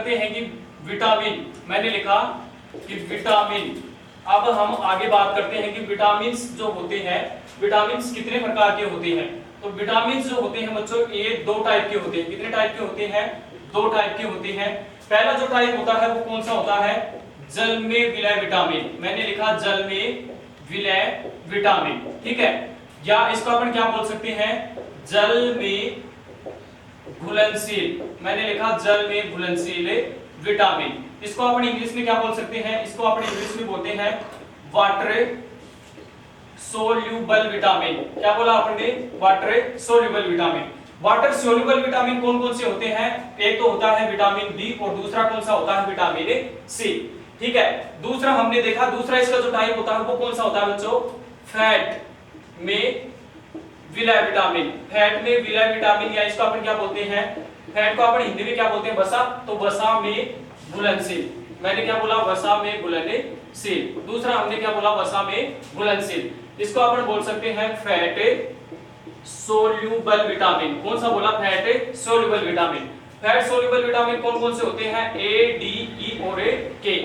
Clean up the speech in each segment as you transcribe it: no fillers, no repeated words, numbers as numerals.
करते हैं कि विटामिन, मैंने लिखा कि विटामिन। अब हम आगे बात करते हैं कि विटामिन जो होते हैं, विटामिन कितने प्रकार के होते हैं। तो विटामिन जो होते हैं बच्चों ये दो टाइप के होते हैं। कितने टाइप के होते हैं? दो टाइप के होते हैं। पहला जो टाइप होता है वो कौन सा होता है? जल में विलय विटामिन। मैंने लिखा जल में विलय विटामिन, ठीक है। या इसको अपन क्या बोल सकते हैं? जल में घुलनशील। मैंने लिखा जल में घुलनशील विटामिन। इसको अपन इंग्लिश में क्या बोल सकते हैं? इसको अपन इंग्लिश में बोलते हैं वाटर सोल्यूबल विटामिन। क्या बोला आपने? Water soluble vitamin. Water soluble vitamin कौन कौन से होते हैं? एक तो होता है विटामिन बी और दूसरा कौन सा होता है? विटामिन सी, ठीक है। दूसरा हमने देखा, दूसरा इसका जो टाइप होता है वो कौन सा होता है बच्चों? फैट में विलय विटामिन। फैट में विलय विटामिन, या इसको अपन क्या बोलते हैं? फैट को अपन हिंदी में क्या बोलते हैं? वसा। तो वसा में घुलनशील। मैंने क्या बोला? वसा में घुलनशील। दूसरा हमने क्या बोला? वसा में घुलनशील। इसको अपन बोल सकते हैं फैट सोल्यूबल विटामिन। कौन सा बोला? Fat soluble vitamin. Fat soluble vitamin कौन कौन से होते हैं? ए, डी, ई और के।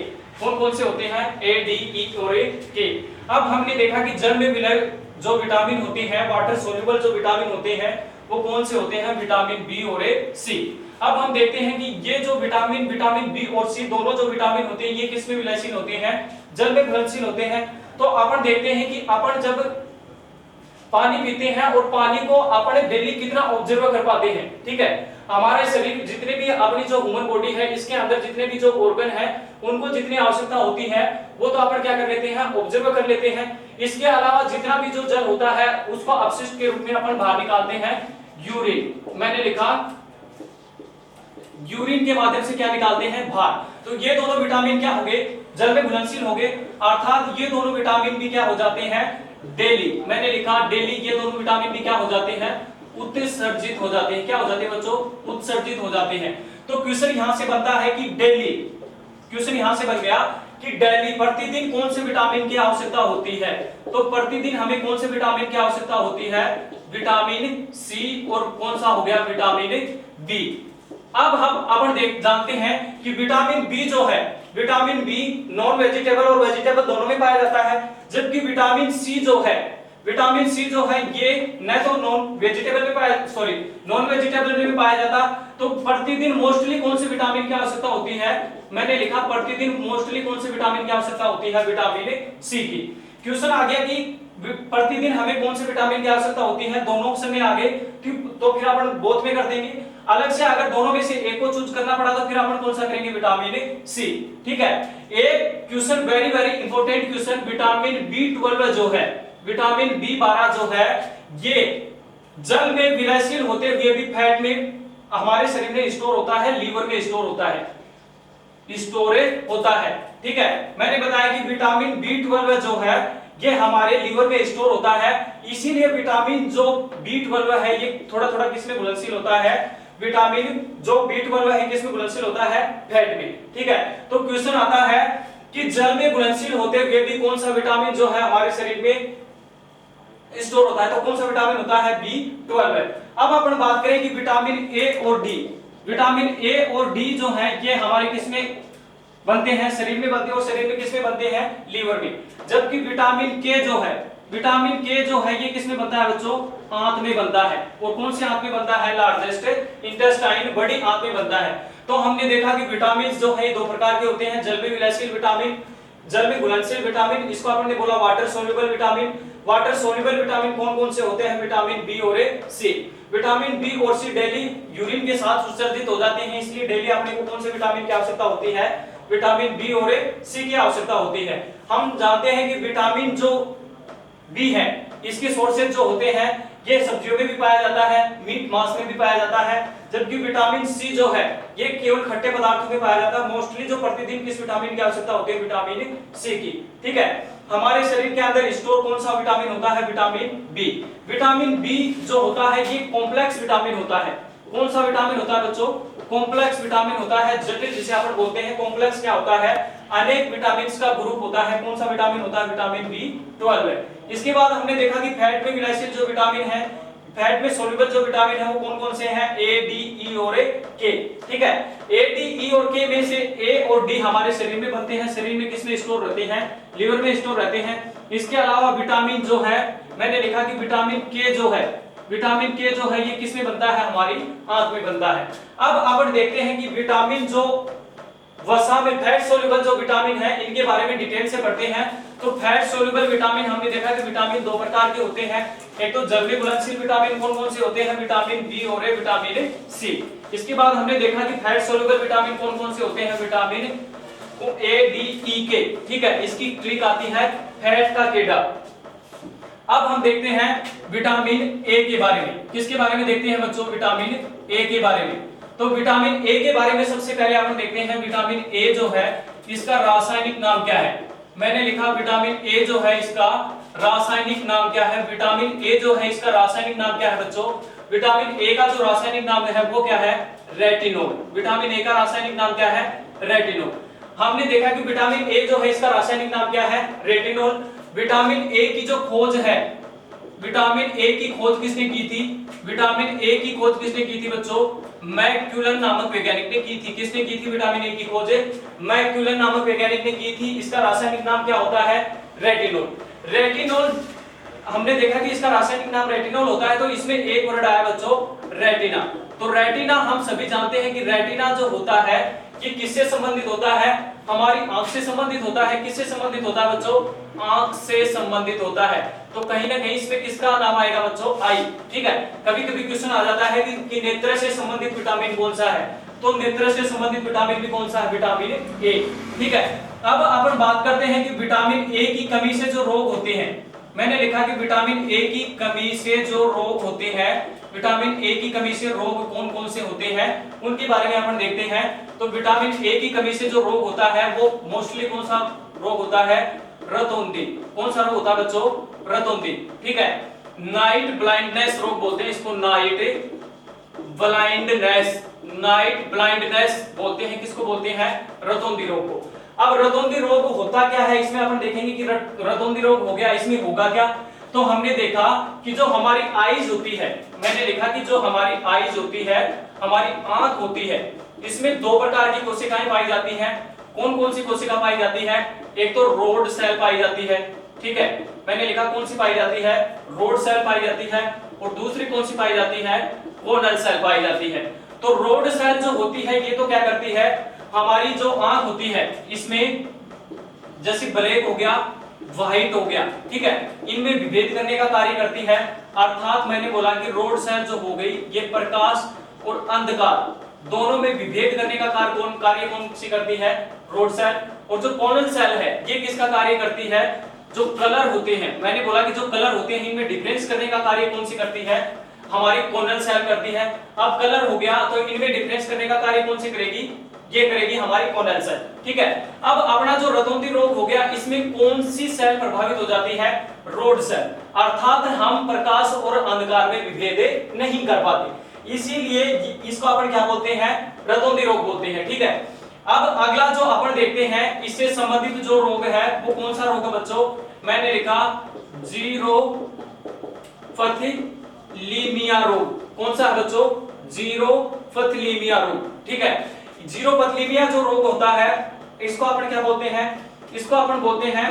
कौन कौन से होते हैं? ए, डी, ई और के। अब हमने देखा कि जल में विलय जो विटामिन होते हैं, वाटर सोल्यूबल जो विटामिन होते हैं वो कौन से होते हैं? विटामिन बी और सी। अब हम देखते हैं कि ये जो विटामिन बी और सी दोनों जो विटामिन होते हैं ये किस में विलयशील होते हैं? जल में घुलनशील होते हैं। तो अपन देखते हैं कि अपन जब पानी पीते हैं और पानी को अपन डेली कितना ऑब्जर्व कर पाते हैं, ठीक है। हमारे शरीर जितने भी अपनी जो ह्यूमन बॉडी है इसके अंदर जितने भी जो ऑर्गन है उनको जितनी आवश्यकता होती है वो तो अपन क्या कर लेते हैं? ऑब्जर्व कर लेते हैं। इसके अलावा जितना भी जो जल होता है उसको अपशिष्ट के रूप में अपन बाहर निकालते हैं यूरिन। मैंने लिखा यूरिन के माध्यम से क्या निकालते हैं? बाहर। तो ये दोनों विटामिन क्या हो गए? जल में घुलनशील हो गए, अर्थात ये दोनों विटामिन भी क्या हो जाते हैं? डेली। मैंने लिखा डेली ये दोनों विटामिन भी क्या हो जाते हैं? उत्सर्जित हो जाते हैं। क्या हो जाते हैं बच्चों? उत्सर्जित हो जाते हैं। तो क्वेश्चन यहां से बनता है कि डेली, क्वेश्चन यहां से बन गया कि डेली प्रतिदिन कौन से विटामिन की आवश्यकता होती है? तो प्रतिदिन हमें कौन से विटामिन की आवश्यकता होती है? विटामिन सी और कौन सा हो गया? Vitamin B. अब हम अपन जानते हैं कि विटामिन बी जो है, विटामिन बी नॉन वेजिटेबल और वेजिटेबल दोनों में पाया जाता है, जबकि विटामिन सी जो है, विटामिन सी जो है ये न तो नॉन वेजिटेबल में पाया जाता। तो प्रतिदिन मोस्टली कौन से विटामिन की आवश्यकता होती है? मैंने लिखा प्रतिदिन मोस्टली कौन से विटामिन की आवश्यकता होती है? विटामिन सी की। क्वेश्चन आ गया कि प्रतिदिन हमें कौन से विटामिन की आवश्यकता होती है? दोनों ऑप्शन में आ गए, तो फिर अपन बोथ में कर देंगे। अलग से अगर दोनों में से एक को चूज करना पड़ा तो फिर अपन कौन सा करेंगे? विटामिन सी, ठीक है। एक question very very important question, vitamin B12 जो है, विटामिन बी12 जो है ये जल में विलयशील होते हुए भी फैट में हमारे शरीर में स्टोर होता है, लीवर में स्टोर होता है, स्टोरेज होता है, ठीक है। मैंने बताया कि विटामिन बी12 जो है ये हमारे लीवर में स्टोर होता है, इसीलिए विटामिन जो बी12 है ये थोड़ा थोड़ा किसमें घुलनशील होता है? विटामिन जो बी12 है किसमें घुलनशील होता है? फैट में, ठीक है। तो क्वेश्चन आता है कि जल में घुलनशील होते हुए भी कौन सा विटामिन जो है हमारे शरीर में स्टोर होता है? तो कौन सा विटामिन होता है? बी12। अब अपन बात करें कि विटामिन ए और डी, विटामिन ए और डी जो है ये हमारे किसमें बनते हैं? शरीर में बनते हैं। और शरीर में किसमें बनते हैं? लीवर में। जबकि विटामिन के जो है, विटामिन के जो है ये किसमें बनता है बच्चों? आंत में बनता है। और कौन सी आंत में बनता है? लार्जेस्ट इंटेस्टाइन, बड़ी आंत में बनता है। तो हमने देखा कि विटामिन जो है दो प्रकार के होते हैं, जल में विलयशील विटामिन, जल में घुलनशील विटामिन। इसको आपने बोला water soluble vitamin. Water soluble vitamin कौन कौन से होते हैं? विटामिन बी और सी। विटामिन बी और सी डेली यूरिन के साथ उत्सर्जित हो जाते हैं, इसलिए डेली अपने को कौन से विटामिन की आवश्यकता होती है? विटामिन बी और सी की आवश्यकता होती है। हम जानते हैं कि विटामिन जो बी है इसके सोर्सेज जो होते हैं ये सब्जियों में भी पाया जाता है, मीट मांस में भी पाया जाता है, जबकि विटामिन सी जो है ये केवल खट्टे पदार्थों में पाया जाता है। मोस्टली जो प्रतिदिन किस विटामिन की आवश्यकता होती है? विटामिन सी की, ठीक है। हमारे शरीर के अंदर स्टोर कौन सा विटामिन होता है? Vitamin B. विटामिन बी जो होता है ये कॉम्प्लेक्स विटामिन होता है। कौन सा विटामिन होता है बच्चों? कॉम्प्लेक्स विटामिन होता है, जटिल जिसे अपन बोलते हैं। कॉम्प्लेक्स क्या होता है? अनेक विटामिन्स का ग्रुप होता है। कौन सा विटामिन होता है? Vitamin B12. इसके बाद हमने देखा कि फैट में विलयशील जो विटामिन है, फैट में सोल्यूबल जो विटामिन है वो कौन कौन से हैं, ए, डी, ई और के। ठीक है, ए, डी, ई और के में से ए और डी हमारे शरीर में बनते हैं, शरीर में किसमें स्टोर रहते हैं, लिवर में स्टोर रहते हैं। इसके अलावा विटामिन जो है, मैंने लिखा कि विटामिन के जो है, विटामिन के जो है ये किसमें बनता है, हमारी आंख में बनता है। अब अपन देखते हैं कि विटामिन जो वसा में फैट सोल्यूबल जो विटामिन है इनके बारे में डिटेल से पढ़ते हैं। तो फैट सोल्यूबल विटामिन हमने देखा कि विटामिन दो प्रकार के होते हैं, एक तो जल में घुलनशील विटामिन कौन कौन से होते हैं, विटामिन बी और विटामिन सी। इसके बाद हमने देखा कि फैट सोल्यूबल विटामिन कौन कौन से होते हैं, विटामिन ए, डी, ई, के। ठीक है, इसकी ट्रिक आती है फैट का केडा। अब हम देखते हैं विटामिन ए के बारे में। किसके बारे में देखते हैं बच्चों, विटामिन ए के बारे में। तो विटामिन ए के बारे में सबसे पहले हम देखते हैं विटामिन ए जो है इसका रासायनिक नाम क्या है। मैंने लिखा विटामिन ए जो है इसका रासायनिक नाम क्या है, विटामिन ए जो है इसका रासायनिक नाम क्या है बच्चों, विटामिन ए का जो रासायनिक नाम है वो क्या है, रेटिनोल। विटामिन ए का रासायनिक नाम क्या है, रेटिनोल। हमने देखा कि विटामिन ए जो है इसका रासायनिक नाम क्या है, रेटिनोल। विटामिन ए की जो खोज है, विटामिन ए की खोज किसने की थी, विटामिन ए की खोज किसने की थी बच्चों, मैक्यूलन नामक वैज्ञानिक ने की थी। किसने की थी विटामिन ए की खोज, मैक्यूलन नामक वैज्ञानिक ने की थी। इसका रासायनिक नाम क्या होता है, रेटिनोल। रेटिनोल हमने देखा कि इसका रासायनिक नाम रेटिनोल होता है, तो इसमें एक वर्ड आया बच्चों, रेटिना। तो रेटिना हम सभी जानते हैं कि रेटिना जो होता है ये किससे संबंधित होता है, हमारी आंख से संबंधित होता है। किससे संबंधित होता है बच्चों, आंख से संबंधित होता है। तो कहीं ना कहीं इसमें किसका नाम आएगा बच्चों, आई। ठीक है, कभी कभी क्वेश्चन आ जाता है कि नेत्र से संबंधित विटामिन कौन सा है, तो नेत्र से संबंधित विटामिन भी कौन सा है, विटामिन ए। ठीक है, अब अपन बात करते हैं कि विटामिन ए की कमी से जो रोग होते हैं। मैंने लिखा कि विटामिन ए की कमी से जो रोग होते हैं, विटामिन ए की कमी से रोग कौन कौन से होते हैं उनके बारे में अपन देखते हैं। तो विटामिन ए की कमी से जो रोग होता है वो मोस्टली कौन सा रोग होता है, रतौंधी। कौन सा रोग होता है बच्चों, रतौंधी। ठीक है, नाइट ब्लाइंडनेस रोग बोलते हैं इसको, नाइट ब्लाइंडनेस, नाइट ब्लाइंडनेस बोलते हैं। किसको बोलते हैं, रतौंधी रोग को। अब रतौंधी रोग होता क्या है, इसमें अपन देखेंगे कि रतौंधी रोग हो गया, इसमें होगा क्या। तो हमने देखा कि जो हमारी आईज होती है, मैंने लिखा कि जो हमारी आईज होती है, हमारी आंख होती है, इसमें दो प्रकार की कोशिकाएं पाई जाती हैं। कौन कौन सी कोशिका पाई जाती है, एक तो रोड सेल पाई जाती है। ठीक है, मैंने लिखा कौन सी पाई जाती है, रोड सेल पाई जाती है, और दूसरी कौन सी पाई जाती है, कोनल सेल पाई जाती है। तो रोड सेल जो होती है ये तो क्या करती है, हमारी जो आंख होती है इसमें जैसे ब्लैक हो गया, व्हाइट हो गया, ठीक है, इनमें विभेद करने का कार्य करती है। अर्थात मैंने बोला कि रोड सेल जो हो गई ये प्रकाश और अंधकार दोनों में विभेद करने का कार्य कौन सी करती है, रोड सेल। और जो कोनल सेल है ये किसका कार्य करती है, जो कलर होते हैं, मैंने बोला कि जो कलर होते हैं इनमें डिफरेंस करने का कार्य कौन सी करती है, हमारी कोनल सेल करती है। अब कलर हो गया तो इनमें डिफरेंस करने का कार्य कौन सी करेगी, ये करेगी हमारी कोनल सेल। ठीक है, अब अपना जो रतौंधी रोग हो गया इसमें कौन सी सेल प्रभावित हो जाती है, रोड सेल। अर्थात हम प्रकाश और अंधकार में विभेद नहीं कर पाते, इसीलिए इसको अपन क्या बोलते हैं, रतौंधी रोग बोलते हैं। ठीक है, अब अगला जो अपन देखते हैं इससे संबंधित जो रोग है वो कौन सा रोग है बच्चों, मैंने लिखा जीरोपथीलीमिया रोग। कौन सा है बच्चों, जीरोपथीलीमिया रोग। ठीक है, जीरोपथीलीमिया जो रोग होता है इसको अपन क्या बोलते हैं, इसको अपन बोलते हैं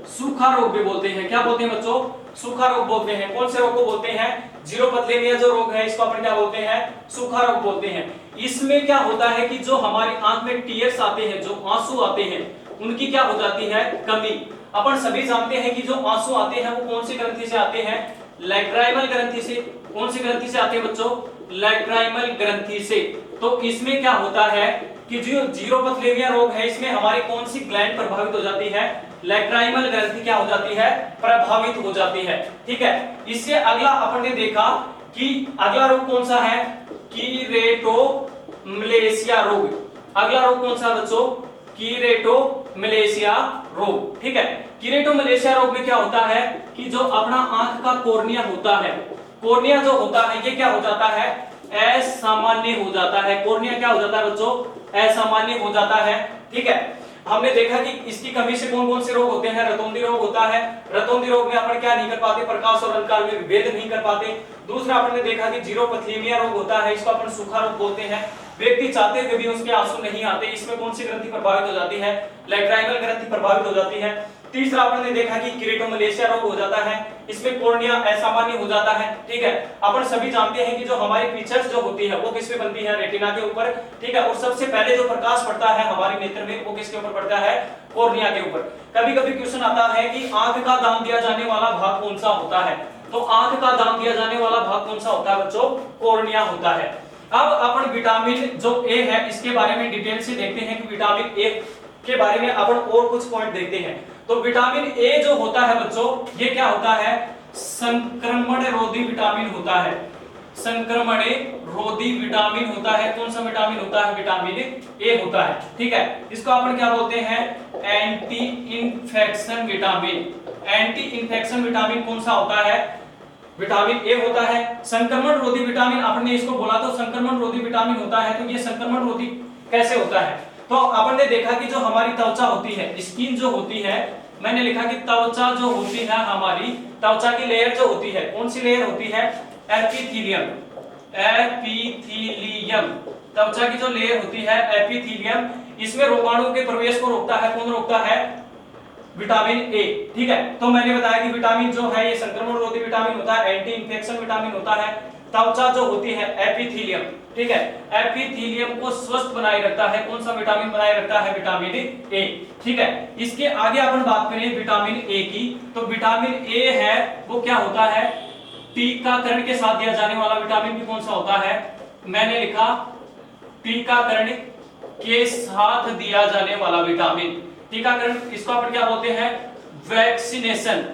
सूखा रोग भी बोलते हैं। क्या बोलते हैं बच्चों, सूखा रोग बोलते हैं। कौन से रोग को बोलते हैं, जीरोपथीलीमिया जो रोग है इसको अपन क्या बोलते हैं, सूखा रोग बोलते हैं। इसमें क्या होता है कि जो हमारी आंख में टीयर्स आते हैं, जो आंसू आते हैं, उनकी क्या हो जाती है, कमी। अपन सभी जानते हैं कि जो आंसू आते हैं वो कौन सी ग्रंथि से आते हैं, लैक्राइमल ग्रंथि से। कौन सी ग्रंथि से आते हैं बच्चों, लैक्राइमल ग्रंथि से। तो इसमें क्या होता है कि जो जीरोपथीलीमिया रोग है इसमें हमारी कौन सी ग्लैंड प्रभावित हो जाती है, लैक्राइमल ग्रंथि क्या हो जाती है, प्रभावित हो जाती है। ठीक है, इससे अगला अपन ने देखा कि अगला रोग कौन सा है, कीरेटोमलेशिया रोग। अगला रोग कौन सा बच्चों, कीरेटोमलेशिया रोग। ठीक है, कीरेटोमलेशिया रोग में क्या होता है कि जो अपना आंख का कॉर्निया होता है, कॉर्निया जो होता है ये क्या हो जाता है, असामान्य हो जाता है। कॉर्निया क्या हो जाता है बच्चों, असामान्य हो जाता है। ठीक है, हमने देखा कि इसकी कमी से कौन कौन से रोग होते हैं, रतौंधी रोग होता है। रतौंधी रोग में अपन क्या नहीं कर पाते, प्रकाश और अंधकार में भेद नहीं कर पाते। दूसरा आपने देखा कि जीरोपथीमिया रोग होता है, इसको अपन सूखा रोग बोलते हैं। व्यक्ति चाहते हुए भी उसके आंसू नहीं आते, इसमें कौन सी ग्रंथि प्रभावित हो जाती है, लैक्राइनल ग्रंथि प्रभावित हो जाती है। तीसरा अपन ने देखा कि किरेटोमलेशिया रोग हो जाता है, इसमें कॉर्निया असामान्य हो जाता है। ठीक है, अपन सभी जानते हैं कि जो हमारी फीचर्स जो होती है वो किस पे बनती है, रेटिना के ऊपर। ठीक है, और सबसे पहले जो प्रकाश पड़ता है हमारे नेत्र में वो किसके ऊपर पड़ता है, कॉर्निया के ऊपर। कभी कभी क्वेश्चन आता है कि आंख का दान दिया जाने वाला भाग कौन सा होता है, तो आंख का दान दिया जाने वाला भाग कौन सा होता है बच्चों, कॉर्निया होता है। अब अपन विटामिन जो ए है इसके बारे में डिटेल से देखते हैं कि विटामिन ए के बारे में अपन और कुछ पॉइंट देखते हैं। तो विटामिन ए जो होता है बच्चों, ये क्या होता है, संक्रमण रोधी विटामिन होता है। संक्रमण रोधी विटामिन होता है। कौन सा विटामिन होता है, विटामिन ए होता है। ठीक है, इसको अपन क्या बोलते हैं, anti infection vitamin. Anti infection vitamin कौन सा होता है, विटामिन ए होता है। संक्रमण रोधी विटामिन आपने इसको बोला तो संक्रमण रोधी विटामिन होता है, तो ये संक्रमण रोधी कैसे होता है, तो अपन ने देखा कि जो हमारी त्वचा होती है, स्किन जो होती है, मैंने लिखा कि त्वचा जो होती है हमारी, त्वचा की लेयर जो होती है, कौन सी लेयर होती है, एपिथेलियम। एपिथेलियम, त्वचा की जो लेयर होती है एपिथेलियम, इसमें रोगाणु के प्रवेश को रोकता है। कौन रोकता है, विटामिन ए। ठीक है, तो मैंने बताया कि विटामिन जो है ये संक्रमण रोधी विटामिन होता है, एंटी इन्फेक्शन विटामिन होता है। त्वचा जो होती है एपिथेलियम, ठीक है, एपिथेलियम को स्वस्थ बनाए रखता है। कौन सा विटामिन बनाए रखता है, विटामिन ए। ठीक है, इसके आगे अपन बात करें विटामिन ए की, तो विटामिन ए है वो क्या होता है, टीकाकरण के साथ दिया जाने वाला विटामिन भी कौन सा होता है, मैंने लिखा टीकाकरण के साथ दिया जाने वाला विटामिन। टीकाकरण इसको अपन क्या बोलते हैं, वैक्सीनेशन।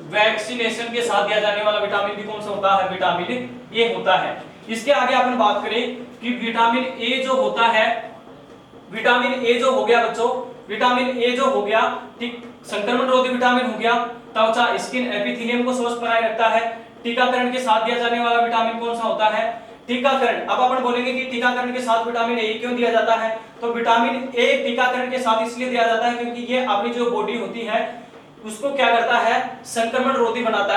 वैक्सीनेशन के साथ दिया जाने वाला विटामिन भी कौन सा होता है, विटामिन ए होता है। इसके आगे अपन बात करें कि विटामिन ए जो होता है, विटामिन ए जो हो गया बच्चों, विटामिन ए जो हो गया, ठीक, संक्रमण रोधी विटामिन हो गया, त्वचा स्किन एपिथेलियम को स्वस्थ बनाए रखता है। टीकाकरण के साथ दिया जाने वाला विटामिन कौन सा होता है, टीकाकरण। अब अपन बोलेंगे कि टीकाकरण के साथ विटामिन ए क्यों दिया जाता है, तो विटामिन ए टीकाकरण के साथ इसलिए दिया जाता है क्योंकि ये अपनी जो बॉडी होती है उसको क्या करता है, संक्रमण रोधी बनाता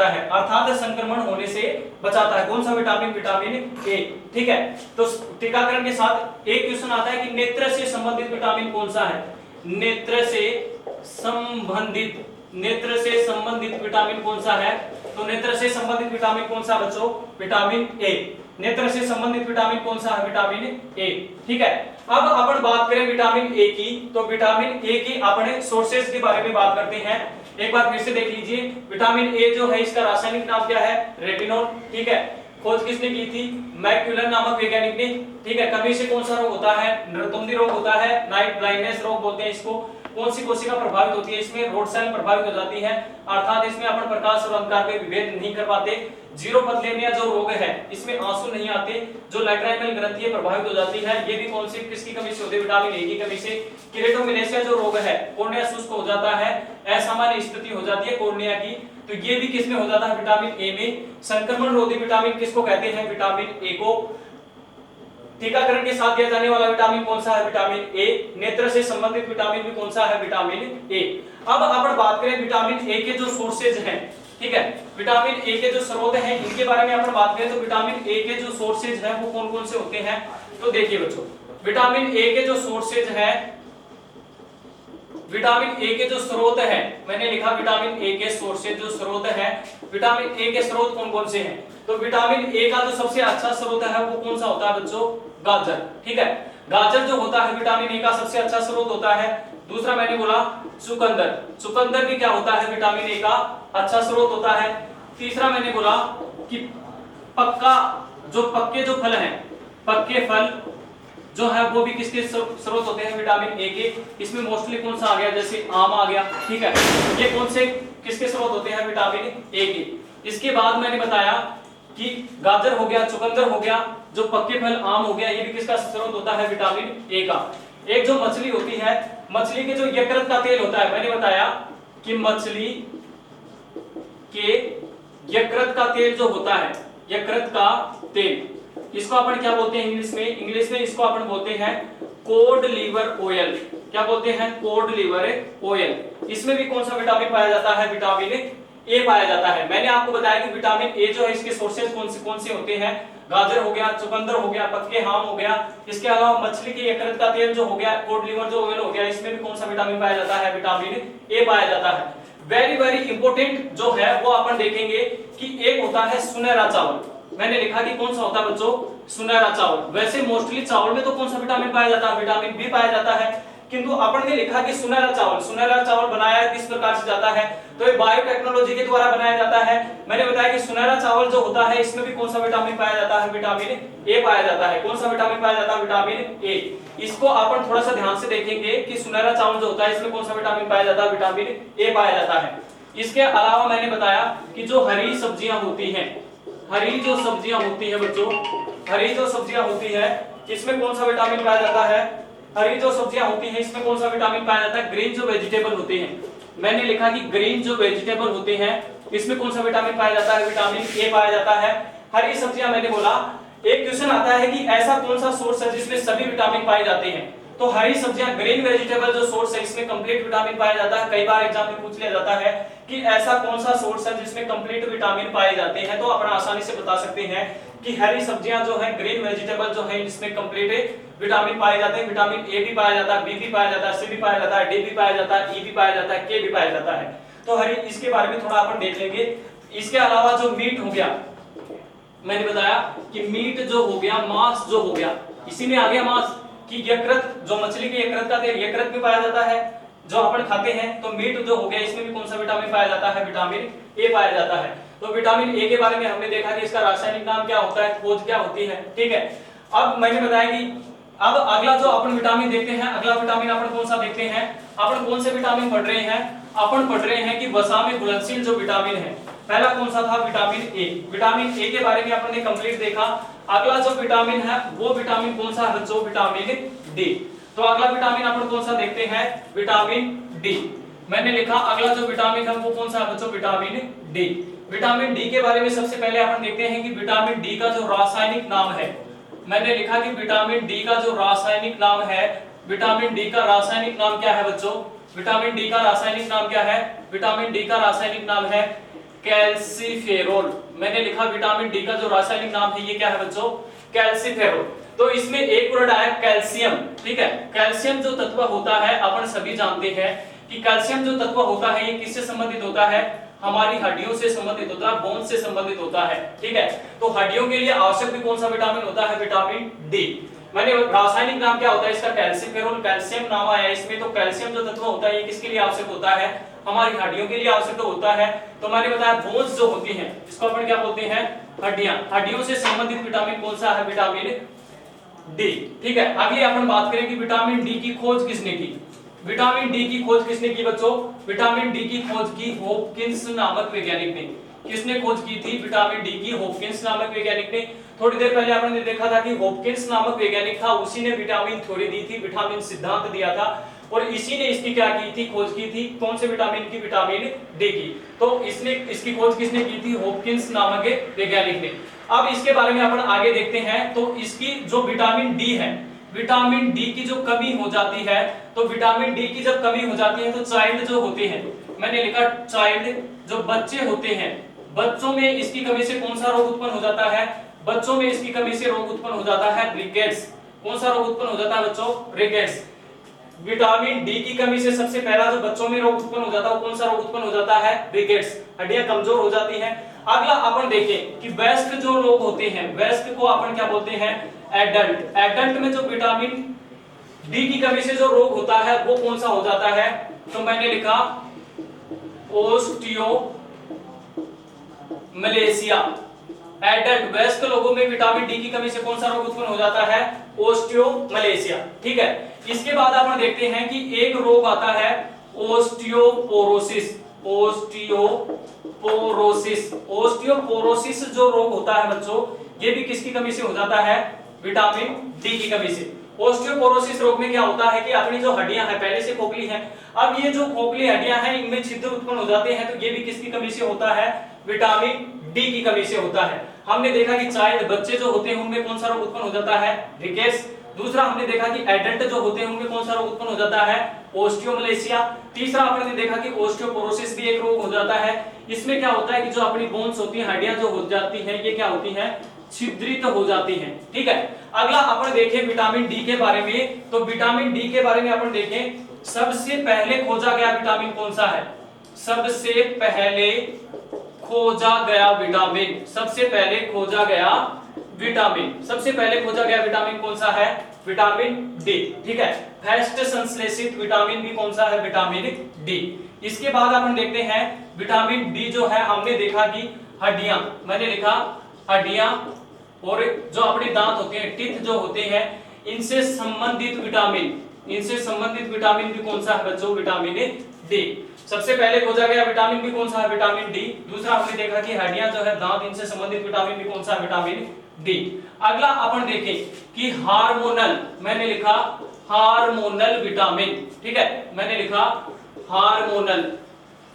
है, अर्थात संक्रमण होने से बचाता है। कौन सा विटामिन, विटामिन ए। ठीक है, तो टीकाकरण के साथ एक क्वेश्चन आता है कि नेत्र से संबंधित विटामिन कौन सा है, नेत्र से संबंधित, नेत्र से संबंधित विटामिन कौन सा है, तो नेत्र से संबंधित विटामिन कौन सा बच्चों, विटामिन ए। नेत्र से संबंधित विटामिन कौन सा है, विटामिन ए। ठीक है, अब अपन बात करें विटामिन ए की, तो विटामिन ए की अपने सोर्सेज के बारे में बात करते हैं। एक बार फिर से देख लीजिए, विटामिन ए जो है इसका रासायनिक नाम क्या है, रेटिनॉल। ठीक है, खोज किसने की थी, मैक्यूलन नामक वैज्ञानिक ने। ठीक है, कमी से कौन सा रोग होता है, रतौंधी रोग होता है, नाइट ब्लाइंडनेस रोग बोलते हैं इसको। कौन सी कोशिका प्रभावित होती है, इसमें रोड सेल प्रभावित हो जाती है, अर्थात इसमें अपन प्रकाश और अंधकार में विभेद नहीं कर पाते। जीरोपथीमिया जो रोग है इसमें आंसू नहीं आते, जो लैक्राइनल ग्रंथि प्रभावित हो जाती है, ये भी कौन सी किसकी कमी से होती है, विटामिन ए की कमी से। किरेटोमलेशिया जो रोग है, कॉर्निया शुष्क हो जाता है, असामान्य स्थिति हो जाती है कॉर्निया की, तो ये भी किसमें हो जाता है, विटामिन ए में। संक्रमण रोधी विटामिन किसको कहते हैं, विटामिन ए को। टीकाकरण के साथ दिया जाने वाला विटामिन कौन सा है, विटामिन ए। नेत्र से संबंधित विटामिन भी कौन सा है, विटामिन ए। अब अपन बात करें विटामिन ए के जो सोर्सेज हैं, ठीक है, विटामिन ए के जो स्रोत हैं इनके बारे में अपन बात करें तो विटामिन ए के जो सोर्सेज हैं वो कौन कौन से होते हैं, तो देखिए बच्चों, विटामिन ए के जो सोर्सेज हैं, विटामिन ए के जो स्रोत हैं, मैंने लिखा विटामिन ए के सोर्सेज जो स्रोत हैं, विटामिन ए के स्रोत कौन कौन से हैं, तो विटामिन ए का जो सबसे अच्छा स्रोत है वो कौन सा होता है बच्चों, गाजर। ठीक है, गाजर जो होता है विटामिन ए का सबसे अच्छा स्रोत होता है। दूसरा मैंने बोला चुकंदर, चुकंदर भी क्या होता है, विटामिन ए का अच्छा स्रोत होता है। तीसरा मैंने बोला कि पक्के जो फल हैं, पक्के फल जो है वो भी किसके स्रोत होते हैं, विटामिन ए के। इसमें मोस्टली कौन सा आ गया, जैसे आम आ गया। ठीक है, ये कौन से किसके स्रोत होते हैं, विटामिन ए के। इसके बाद मैंने बताया कि गाजर हो गया, चुकंदर हो गया, जो पक्के फल आम हो गया, ये भी किसका स्रोत होता है, विटामिन ए का। एक जो मछली होती है, मछली के जो यकृत का तेल होता है, मैंने बताया कि मछली के यकृत का तेल जो होता है, यकृत का तेल, इसको अपन क्या बोलते हैं इंग्लिश में? इंग्लिश में इसको अपन बोलते हैं कोड लीवर ऑयल। क्या बोलते हैं? Cod liver oil. इसमें भी कौन सा विटामिन पाया जाता है? विटामिन ए पाया जाता है। मैंने आपको बताया कि विटामिन ए जो है इसके सोर्सेज कौन से होते हैं? गाजर हो गया, चुकंदर हो गया, पक्के आम हो गया, इसके अलावा मछली के यकृत का तेल जो हो गया, कोड लीवर जो ऑयल हो गया, इसमें भी कौन सा विटामिन पाया जाता है? विटामिन ए पाया जाता है। वेरी वेरी इंपॉर्टेंट जो है वो अपन देखेंगे कि एक होता है सुनहरा चावल। मैंने लिखा कि कौन सा होता है बच्चों? सुनहरा चावल। वैसे मोस्टली चावल में तो कौन सा विटामिन पाया जाता है? विटामिन बी पाया जाता है, किंतु अपन ने लिखा कि सुनहरा चावल बनाया किस प्रकार से जाता है? तो ये बायोटेक्नोलॉजी के द्वारा बनाया जाता है। मैंने बताया कि सुनहरा चावल जो होता है इसमें भी कौन सा विटामिन पाया जाता है? विटामिन ए पाया जाता है। कौन सा विटामिन पाया जाता है? Vitamin A. इसको अपन थोड़ा सा ध्यान से देखेंगे कि सुनहरा चावल जो होता है इसमें कौन सा विटामिन पाया जाता है? विटामिन ए पाया जाता है। इसके अलावा मैंने बताया कि जो हरी सब्जियां होती हैं, हरी जो सब्जियां होती है बच्चों, हरी जो सब्जियां होती है इसमें कौन सा विटामिन पाया जाता है? हरी जो सब्जियां होती हैं इसमें कौन सा विटामिन पाया जाता है? ग्रीन जो वेजिटेबल होते हैं, मैंने लिखा कि ग्रीन जो वेजिटेबल होते हैं इसमें कौन सा विटामिन पाया जाता है? विटामिन ए पाया जाता है। हरी सब्जियां मैंने बोला, एक क्वेश्चन आता है कि ऐसा कौन सा सोर्स है जिसमें सभी विटामिन पाए जाते हैं? तो हरी सब्जियां, ग्रीन वेजिटेबल जो सोर्स है इसमें कंप्लीट विटामिन पाया जाता है। कई बार एग्जाम में पूछ लिया जाता है कि ऐसा कौन सा सोर्स है जिसमें कंप्लीट विटामिन पाए जाते हैं, तो अपन आसानी से बता सकते हैं कि हरी सब्जियां जो है, ग्रीन वेजिटेबल जो है, इसमें कंप्लीट विटामिन पाए जाते हैं। विटामिन ए भी पाया जाता है, बी भी पाया जाता है, सी भी पाया जाता है, डी भी पाया जाता है, ई भी पाया जाता है, के भी पाया जाता है। तो हरी, इसके बारे में थोड़ा अपन देख लेंगे। इसके अलावा जो मीट हो गया, मैंने बताया कि मीट जो हो गया, मांस जो हो गया, इसी में आ गया मांस कि यकृत, जो मछली के यकृत का तेल, यकृत में पाया जाता है जो अपन खाते हैं। तो मीट जो हो गया इसमें भी कौन सा विटामिन पाया जाता है? विटामिन ए पाया जाता है। तो विटामिन ए के बारे में हमने देखा कि इसका रासायनिक नाम क्या होता है, खोज क्या होती है, ठीक है। अब मैंने बताया कि अब अगला जो अपन विटामिन देखते हैं, अगला विटामिन अपन कौन सा देखते हैं? अपन कौन से विटामिन पढ़ रहे हैं? अपन पढ़ रहे हैं कि वसा में घुलनशील जो विटामिन है, पहला कौन सा था? Vitamin A. विटामिन ए के बारे में अपन ने कंप्लीट देखा। अगला जो विटामिन है वो विटामिन कौन सा है बच्चों? Vitamin D. तो अगला विटामिन अपन कौन सा देखते हैं? Vitamin D. मैंने लिखा अगला जो विटामिन है वो कौन सा है बच्चों? Vitamin D. विटामिन डी के बारे में सबसे पहले अपन देखते हैं कि विटामिन डी का जो रासायनिक नाम है, मैंने लिखा कि विटामिन डी का जो रासायनिक नाम है, विटामिन डी का रासायनिक नाम क्या है बच्चों? विटामिन डी का रासायनिक नाम क्या है? विटामिन डी का रासायनिक नाम है कैल्सीफेरोल। मैंने लिखा विटामिन डी का जो रासायनिक नाम है ये क्या है बच्चों? कैल्सीफेरोल। तो इसमें एक वर्ड आया कैल्शियम, ठीक है। कैल्शियम जो तत्व होता है अपन सभी जानते हैं कि कैल्शियम जो तत्व होता है ये किससे संबंधित होता है? हमारी हड्डियों से संबंधित होता है, बोन से संबंधित होता है, ठीक है। तो हड्डियों के लिए आवश्यक भी कौन सा विटामिन होता है? Vitamin D. मैंने रासायनिक नाम क्या होता है इसका? कैल्सीफेरोल। कैल्शियम नाम आया इसमें, तो कैल्शियम जो तत्व होता है ये किसके लिए आवश्यक होता है? हमारी हड्डियों के लिए आवश्यक होता है। तो मैंने बताया बोन्स जो होती हैं इसको अपन क्या बोलते हैं? हड्डियां। हड्डियों से संबंधित विटामिन कौन सा है? विटामिन डी, ठीक है। अगली अपन बात करें कि विटामिन डी की खोज किसने की? विटामिन डी की खोज किसने की बच्चों? विटामिन डी की खोज की हॉपकिंस नामक वैज्ञानिक ने। किसने खोज की थी विटामिन डी की? हॉपकिंस नामक वैज्ञानिक ने। थोड़ी देर पहले आपने देखा था कि हॉपकिंस नामक वैज्ञानिक था, उसी ने विटामिन थ्योरी दी थी, विटामिन सिद्धांत दिया था, और इसी ने इसकी क्या की थी? खोज की थी। कौन से विटामिन की? विटामिन डी की। तो इसने, इसकी खोज किसने की थी? हॉपकिंस नामक वैज्ञानिक ने। अब इसके बारे में अपन आगे देखते हैं। तो इसकी जो विटामिन डी है, विटामिन डी की जो कमी हो जाती है, तो विटामिन डी की जब कमी हो जाती है तो चाइल्ड जो होते हैं, मैंने लिखा चाइल्ड, जो बच्चे होते हैं, बच्चों में इसकी कमी से कौन सा रोग उत्पन्न हो जाता है? बच्चों में इसकी कमी से रोग उत्पन्न हो जाता है रिकेट्स। कौन सा रोग उत्पन्न हो जाता है बच्चों? रिकेट्स। विटामिन डी की कमी से सबसे पहला जो बच्चों में रोग उत्पन्न हो जाता है वो कौन सा रोग उत्पन्न हो जाता है? रिकेट्स। हड्डियां कमजोर हो जाती हैं। अगला अपन देखें कि वयस्क जो लोग होते हैं, वयस्क को अपन क्या बोलते हैं? एडल्ट। एडल्ट में जो विटामिन डी की कमी से जो रोग होता है वो कौन सा हो जाता है? तो मैंने लिखा ओस्टियो मलेशिया। एडल्ट वयस्क लोगों में विटामिन डी की कमी से कौन सा रोग उत्पन्न हो जाता है? ओस्टियो मलेशिया, ठीक है। इसके बाद अपन देखते हैं कि एक रोग आता है ओस्टियोपोरोसिस। ओस्टियोपोरोसिस। ओस्टियोपोरोसिस जो रोग होता है बच्चों, ये भी किसकी कमी से हो जाता है? विटामिन डी की कमी से। ओस्टियोपोरोसिस रोग में क्या होता है कि अपनी जो हड्डियां हैं पहले से खोखली हैं, अब ये जो खोखली हड्डियां हैं इनमें छिद्र उत्पन्न हो जाते हैं, तो ये भी किसकी कमी से होता है? विटामिन डी की कमी से होता है। हमने देखा कि चाइल्ड बच्चे जो होते हैं उनमें कौन सा रोग उत्पन्न हो जाता है, रिकेट्स। दूसरा हमने देखा कि एडल्ट जो होते हैं उनमें कौन सा रोग उत्पन्न हो जाता है, ओस्टियोमलेशिया। तीसरा आपने देखा कि ओस्टियोपोरोसिस भी एक रोग हो जाता है। इसमें क्या होता है कि जो अपनी बोन्स होती हैं, हड्डियां जो हो जाती हैं, ये क्या होती हैं, छिद्रित हो जाती हैं। ठीक है, अगला अपन देखें विटामिन डी के बारे में। तो विटामिन डी के बारे में अपन देखें, सबसे पहले खोजा गया विटामिन कौन सा है, सबसे पहले खोजा गया विटामिन, सबसे पहले खोजा गया विटामिन, सबसे पहले खोजा गया विटामिन कौन सा है, विटामिन डी। ठीक है, फर्स्ट संश्लेषित विटामिन भी कौन सा है, विटामिन डी। इसके बाद अपन देखते हैं विटामिन डी जो है, हमने देखा कि हड्डियां, मैंने लिखा हड्डियां और जो अपने दांत होते हैं, टीथ जो होते हैं, इनसे संबंधित विटामिन, इनसे संबंधित विटामिन भी कौन सा है बच्चों, विटामिन डी। सबसे पहले खोजा गया विटामिन भी कौन सा है, विटामिन डी। दूसरा हमने देखा कि हड्डियां जो है, दांत, इनसे संबंधित विटामिन भी कौन सा है, विटामिन डी। अगला अपन देखें कि हार्मोनल, मैंने लिखा हार्मोनल विटामिन। ठीक है, मैंने लिखा हार्मोनल,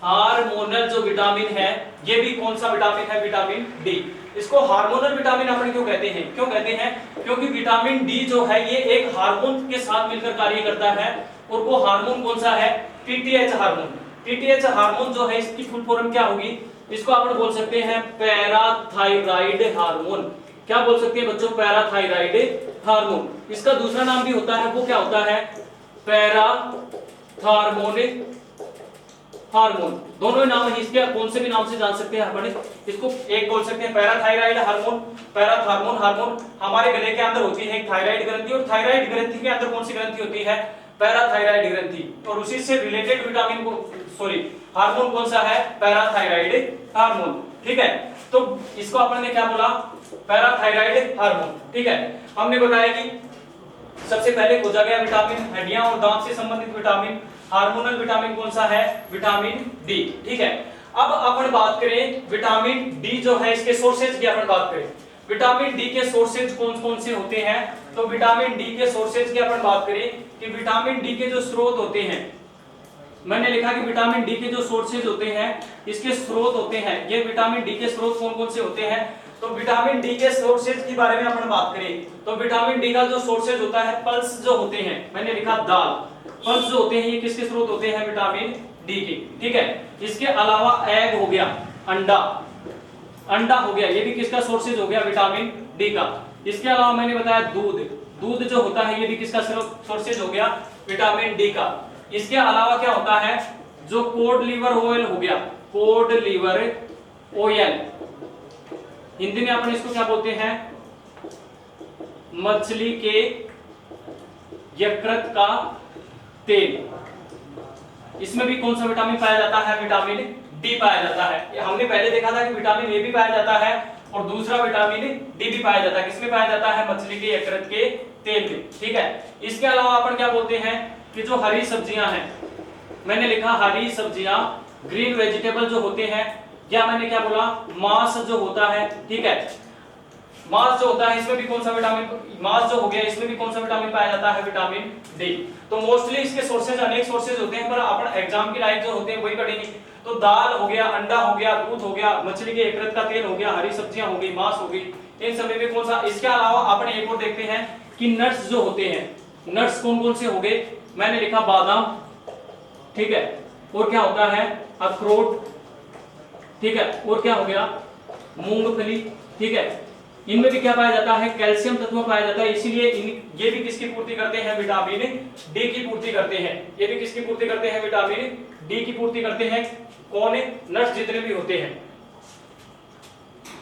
हार्मोनल जो विटामिन है ये भी कौन सा विटामिन है, विटामिन डी। इसको हार्मोनल विटामिन अपन क्यों कहते हैं, क्यों कहते हैं, क्योंकि विटामिन डी जो है ये एक हार्मोन के साथ मिलकर कार्य करता है, और वो हार्मोन कौन सा है, टीटीएच हार्मोन। टीटीएच हार्मोन जो है इसकी फुल फॉर्म क्या होगी, इसको अपन बोल सकते हैं पैराथायराइड हार्मोन। क्या बोल सकते हैं बच्चों, पैराथायराइड हार्मोन। इसका दूसरा नाम भी होता है, वो क्या होता है, पैराथार्मोनिक हार्मोन। दोनों ही नाम है इसके, कौन से भी नाम से जान सकते हैं अपन इसको। एक बोल सकते हैं पैराथायराइड हार्मोन, पैराथार्मोन हार्मोन हमारे गले के अंदर होती है एक थायराइड ग्रंथि, और थायराइड ग्रंथि के अंदर कौन सी ग्रंथि होती है, पैराथायराइड ग्रंथि, और उसी से रिलेटेड विटामिन को हार्मोन कौन सा है, पैराथायराइड हार्मोन। ठीक है, तो इसको अपन ने क्या बोला, पैराथायराइड हार्मोन। ठीक है, हमने बताया कि सबसे पहले खोजा गया विटामिन, हड्डियां और दांत से संबंधित विटामिन, हार्मोनल विटामिन कौन सा है, विटामिन डी। ठीक है, अब अपन बात करें विटामिन डी जो है इसके सोर्सेज की अपन बात करें। विटामिन डी के सोर्सेज कौन कौन से होते हैं, तो विटामिन डी के सोर्सेज की अपन बात करें कि विटामिन डी के जो स्रोत होते हैं, मैंने लिखा कि विटामिन डी के जो सोर्सेज होते हैं, इसके स्रोत होते हैं, ये विटामिन डी के स्रोत कौन कौन से होते हैं। तो विटामिन डी के सोर्सेज के बारे में अपन बात करें तो विटामिन डी का जो सोर्सेज होता है, पल्स जो होते हैं, मैंने लिखा दाल, पल्स जो होते हैं ये किसके स्रोत होते हैं, विटामिन डी के। ठीक है, इसके अलावा एग हो गया, अंडा, अंडा हो गया, ये भी किसका सोर्सेज हो गया, विटामिन डी का। इसके अलावा मैंने बताया दूध, दूध जो होता है ये भी किसका सोर्सेज हो गया, विटामिन डी का। इसके अलावा क्या होता है, जो कोड लिवर ऑयल हो गया, कोड लिवर ऑयल, हिंदी में अपन इसको क्या बोलते हैं, मछली के यकृत का तेल। इसमें भी कौन सा विटामिन पाया जाता है, विटामिन डी पाया जाता है। हमने पहले देखा था कि विटामिन ए भी पाया जाता है और दूसरा विटामिन डी भी पाया जाता है। किसमें पाया जाता है, मछली के यकृत के तेल में। ठीक है, इसके अलावा अपन क्या बोलते हैं कि जो हरी सब्जियां हैं, मैंने लिखा हरी सब्जियां, ग्रीन वेजिटेबल जो होते हैं, या मैंने क्या बोला, मांस जो होता है। ठीक है, मांस जो होता है इसमें भी कौन सा विटामिन, मांस जो हो गया इसमें भी कौन सा विटामिन पाया जाता है, विटामिन डी। तो मोस्टली इसके सोर्सेज अनेक सोर्सेज होते हैं, पर अपन एग्जाम की लाइफ जो होते हैं वही पढ़ेंगे। तो दाल हो गया, अंडा हो गया, दूध हो गया, मछली के यकृत का तेल हो गया, हरी सब्जियां हो गई, मांस हो गई, इन सभी में कौन सा। इसके अलावा अपन एक और देखते हैं कि नट्स जो होते हैं, नट्स कौन कौन से हो गए, मैंने लिखा बादाम, ठीक है, और क्या होता है, अखरोट, ठीक है, और क्या हो गया, मूंगफली। ठीक है, इनमें भी क्या पाया जाता है, कैल्शियम तत्व पाया जाता है, इसीलिए ये भी किसकी पूर्ति करते हैं, विटामिन डी की पूर्ति करते हैं। ये भी किसकी पूर्ति करते हैं, विटामिन डी की पूर्ति करते हैं। कौन, नट्स जितने भी होते हैं।